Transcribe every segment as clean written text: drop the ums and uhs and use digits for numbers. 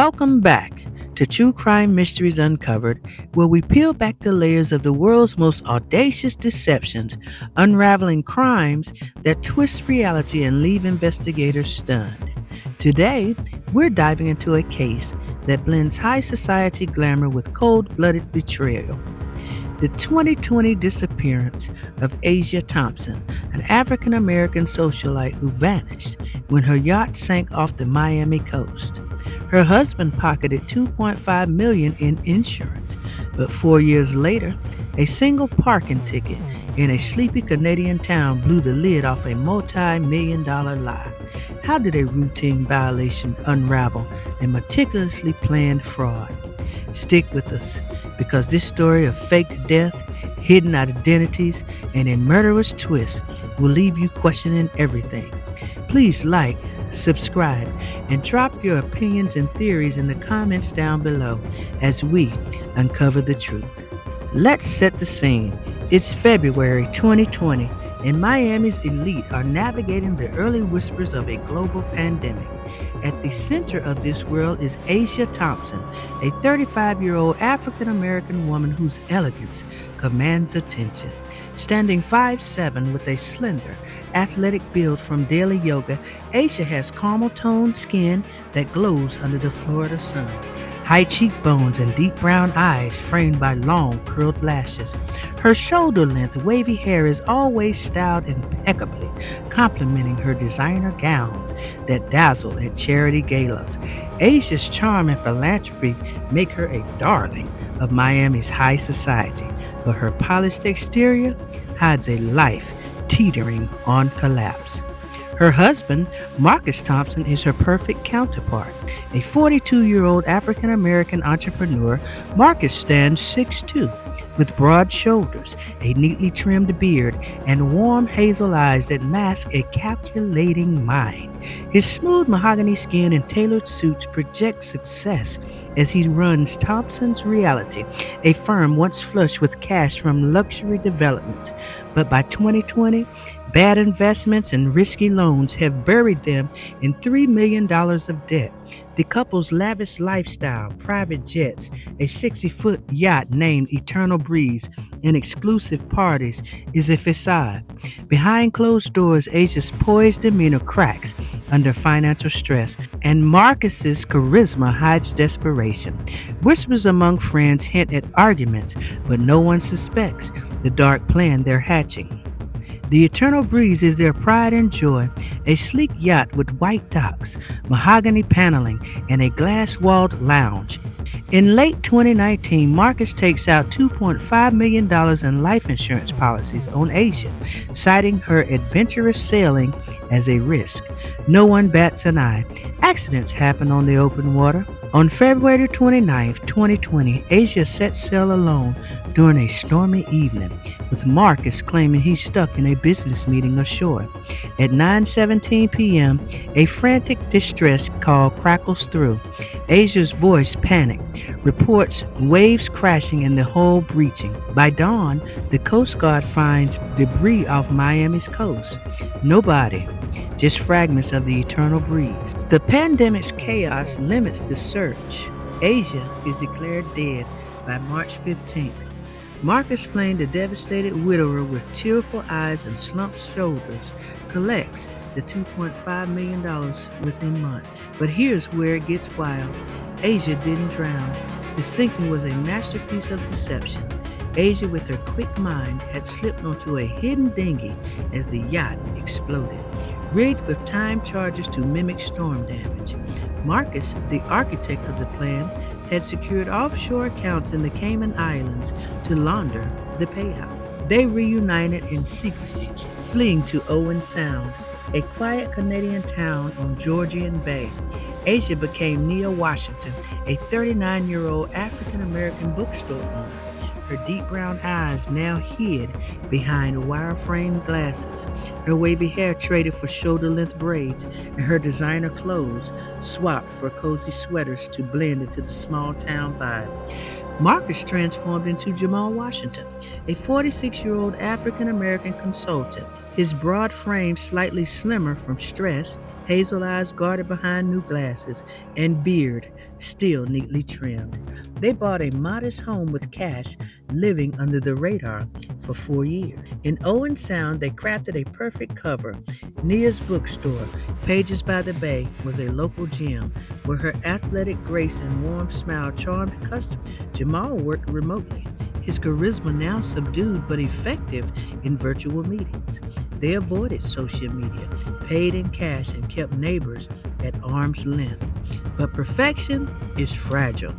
Welcome back to True Crime Mysteries Uncovered, where we peel back the layers of the world's most audacious deceptions, unraveling crimes that twist reality and leave investigators stunned. Today, we're diving into a case that blends high society glamour with cold blooded betrayal. The 2020 disappearance of Aisha Thompson, an African American socialite who vanished when her yacht sank off the Miami coast. Her husband pocketed $2.5 million in insurance, but 4 years later, a single parking ticket in a sleepy Canadian town blew the lid off a multi-million-dollar lie. How did a routine violation unravel a meticulously planned fraud? Stick with us because this story of faked death, hidden identities, and a murderous twist will leave you questioning everything. Please like, subscribe, and drop your opinions and theories in the comments down below as we uncover the truth. Let's set the scene. It's February 2020, and Miami's elite are navigating the early whispers of a global pandemic. At the center of this world is Aisha Thompson, a 35-year-old African American woman whose elegance commands attention. Standing 5'7" with a slender, athletic build from daily yoga, Aisha has caramel-toned skin that glows under the Florida sun. High cheekbones and deep brown eyes framed by long curled lashes. Her shoulder-length wavy hair is always styled impeccably, complementing her designer gowns that dazzle at charity galas. Asia's charm and philanthropy make her a darling of Miami's high society, but her polished exterior hides a life teetering on collapse. Her husband, Marcus Thompson, is her perfect counterpart. A 42-year-old African American entrepreneur, Marcus stands 6'2", with broad shoulders, a neatly trimmed beard, and warm hazel eyes that mask a calculating mind. His smooth mahogany skin and tailored suits project success as he runs Thompson's Realty, a firm once flush with cash from luxury developments. But by 2020, bad investments and risky loans have buried them in $3 million of debt. The couple's lavish lifestyle, private jets, a 60-foot yacht named Eternal Breeze, and exclusive parties is a facade. Behind closed doors, Asia's poised demeanor cracks under financial stress, and Marcus's charisma hides desperation. Whispers among friends hint at arguments, but no one suspects the dark plan they're hatching. The Eternal Breeze is their pride and joy, a sleek yacht with white docks, mahogany paneling, and a glass-walled lounge. In late 2019, Marcus takes out $2.5 million in life insurance policies on Aisha, citing her adventurous sailing as a risk. No one bats an eye. Accidents happen on the open water. On February 29, 2020, Aisha set sail alone during a stormy evening, with Marcus claiming he's stuck in a business meeting ashore. At 9:17 p.m., a frantic distress call crackles through. Asia's voice panicked, reports waves crashing and the hull breaching. By dawn, the Coast Guard finds debris off Miami's coast. No body, just fragments of the Eternal Breeze. The pandemic's chaos limits the search. Aisha is declared dead by March 15th. Marcus, playing the devastated widower with tearful eyes and slumped shoulders, collects the $2.5 million within months. But here's where it gets wild. Aisha didn't drown. The sinking was a masterpiece of deception. Aisha, with her quick mind, had slipped onto a hidden dinghy as the yacht exploded, rigged with time charges to mimic storm damage. Marcus, the architect of the plan, had secured offshore accounts in the Cayman Islands to launder the payout. They reunited in secrecy, fleeing to Owen Sound, a quiet Canadian town on Georgian Bay. Aisha became Nia Washington, a 39-year-old African-American bookstore owner. Her deep brown eyes now hid behind wireframe glasses, her wavy hair traded for shoulder-length braids, and her designer clothes swapped for cozy sweaters to blend into the small-town vibe. Marcus transformed into Jamal Washington, a 46-year-old African-American consultant, his broad frame slightly slimmer from stress, hazel eyes guarded behind new glasses, and beard still neatly trimmed. They bought a modest home with cash, living under the radar for 4 years. In Owen Sound, they crafted a perfect cover. Nia's bookstore, Pages by the Bay, was a local gem where her athletic grace and warm smile charmed customers. Jamal worked remotely, his charisma now subdued but effective in virtual meetings. They avoided social media, paid in cash, and kept neighbors at arm's length. But perfection is fragile.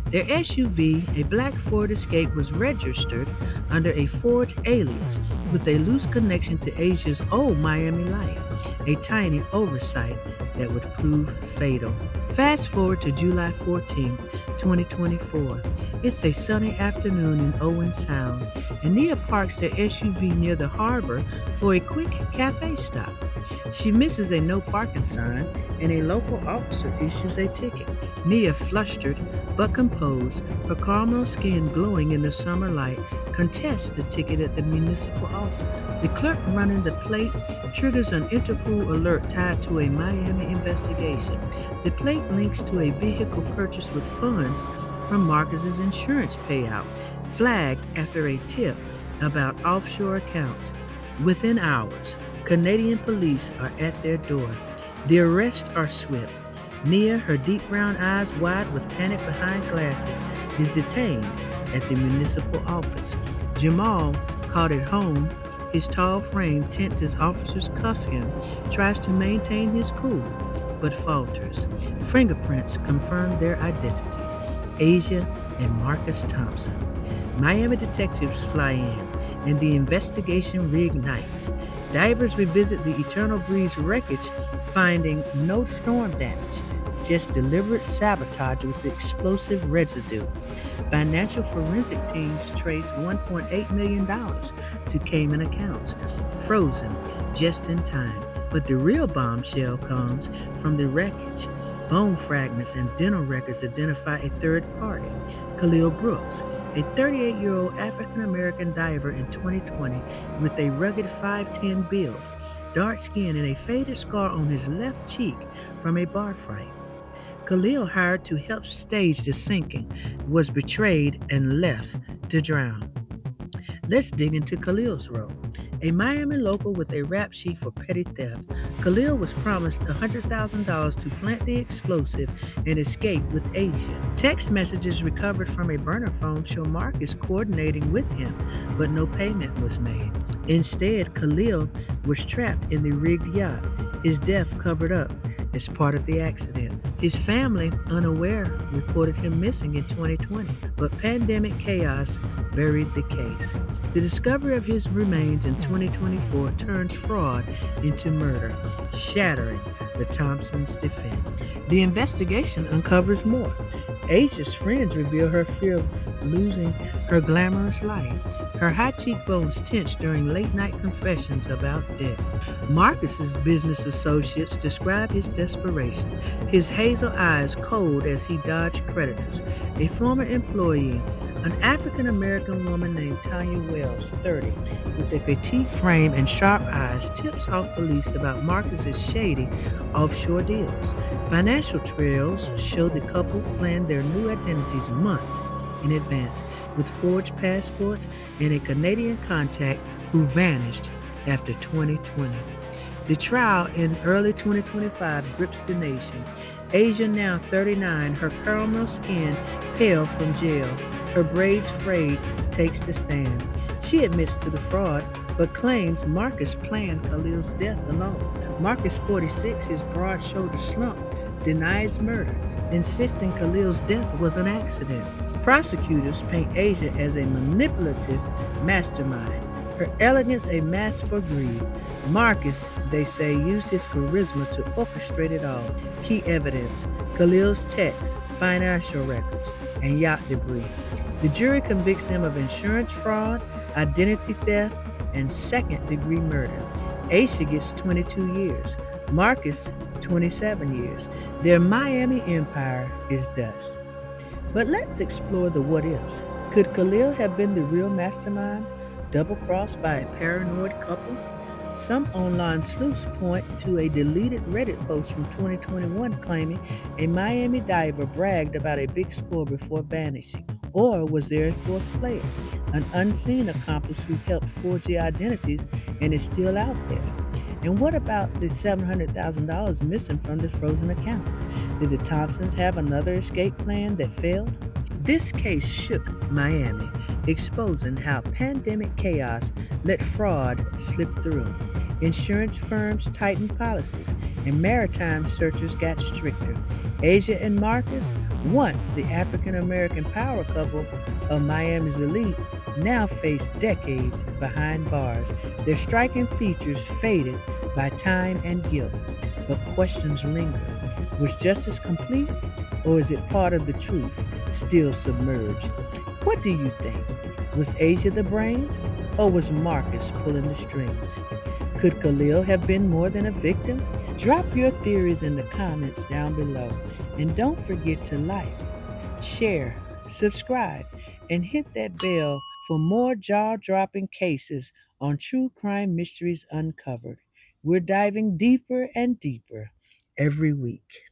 Their SUV, a black Ford Escape, was registered under a forged alias with a loose connection to Asia's old Miami life, a tiny oversight that would prove fatal. Fast forward to July 14, 2024. It's a sunny afternoon in Owen Sound, and Nia parks their SUV near the harbor for a quick cafe stop. She misses a no parking sign, and a local officer issues a ticket. Nia, flustered but composed, her caramel skin glowing in the summer light, contests the ticket at the municipal office. The clerk running the plate triggers an Interpol alert tied to a Miami investigation. The plate links to a vehicle purchased with funds from Marcus's insurance payout, flagged after a tip about offshore accounts. Within hours, Canadian police are at their door. The arrests are swift. Nia, her deep brown eyes wide with panic behind glasses, is detained at the municipal office. Jamal, caught at home, his tall frame tense as officers cuff him, tries to maintain his cool, but falters. Fingerprints confirm their identities: Aisha and Marcus Thompson. Miami detectives fly in, and the investigation reignites. Divers revisit the Eternal Breeze wreckage, finding no storm damage, just deliberate sabotage with explosive residue. Financial forensic teams trace $1.8 million to Cayman accounts, frozen just in time. But the real bombshell comes from the wreckage. Bone fragments and dental records identify a third party, Khalil Brooks, a 38-year-old African-American diver in 2020 with a rugged 5'10" build, dark skin, and a faded scar on his left cheek from a bar fight. Khalil, hired to help stage the sinking, was betrayed and left to drown. Let's dig into Khalil's role. A Miami local with a rap sheet for petty theft, Khalil was promised $100,000 to plant the explosive and escape with Asia. Text messages recovered from a burner phone show Marcus coordinating with him, but no payment was made. Instead, Khalil was trapped in the rigged yacht, his death covered up as part of the accident. His family, unaware, reported him missing in 2020, but pandemic chaos buried the case. The discovery of his remains in 2024 turns fraud into murder, shattering the Thompsons' defense. The investigation uncovers more. Asia's friends reveal her fear of losing her glamorous life. Her high cheekbones tense during late-night confessions about debt. Marcus's business associates describe his desperation, his hazel eyes cold as he dodged creditors. A former employee, an African-American woman named Tanya Wells, 30, with a petite frame and sharp eyes, tips off police about Marcus's shady offshore deals. Financial trails show the couple planned their new identities months in advance, with forged passports and a Canadian contact who vanished after 2020. The trial in early 2025 grips the nation. Asia, now 39, her caramel skin pale from jail, her braids frayed, takes the stand. She admits to the fraud, but claims Marcus planned Khalil's death alone. Marcus, 46, his broad shoulders slump, denies murder, insisting Khalil's death was an accident. Prosecutors paint Asia as a manipulative mastermind, her elegance a mask for greed. Marcus, they say, used his charisma to orchestrate it all. Key evidence: Khalil's texts, financial records, and yacht debris. The jury convicts them of insurance fraud, identity theft, and second-degree murder. Aisha gets 22 years. Marcus, 27 years. Their Miami empire is dust. But let's explore the what-ifs. Could Khalil have been the real mastermind, double-crossed by a paranoid couple? Some online sleuths point to a deleted Reddit post from 2021 claiming a Miami diver bragged about a big score before vanishing. Or was there a fourth player, an unseen accomplice who helped forge the identities and is still out there? And what about the $700,000 missing from the frozen accounts? Did the Thompsons have another escape plan that failed? This case shook Miami, exposing how pandemic chaos let fraud slip through. Insurance firms tightened policies, and maritime searchers got stricter. Asia and Marcus, once the African American power couple of Miami's elite, now face decades behind bars. Their striking features faded by time and guilt, but questions linger. Was justice complete, or is it part of the truth still submerged? What do you think? Was Asia the brains, or was Marcus pulling the strings? Could Khalil have been more than a victim? Drop your theories in the comments down below. And don't forget to like, share, subscribe, and hit that bell for more jaw dropping cases on True Crime Mysteries Uncovered. We're diving deeper and deeper every week.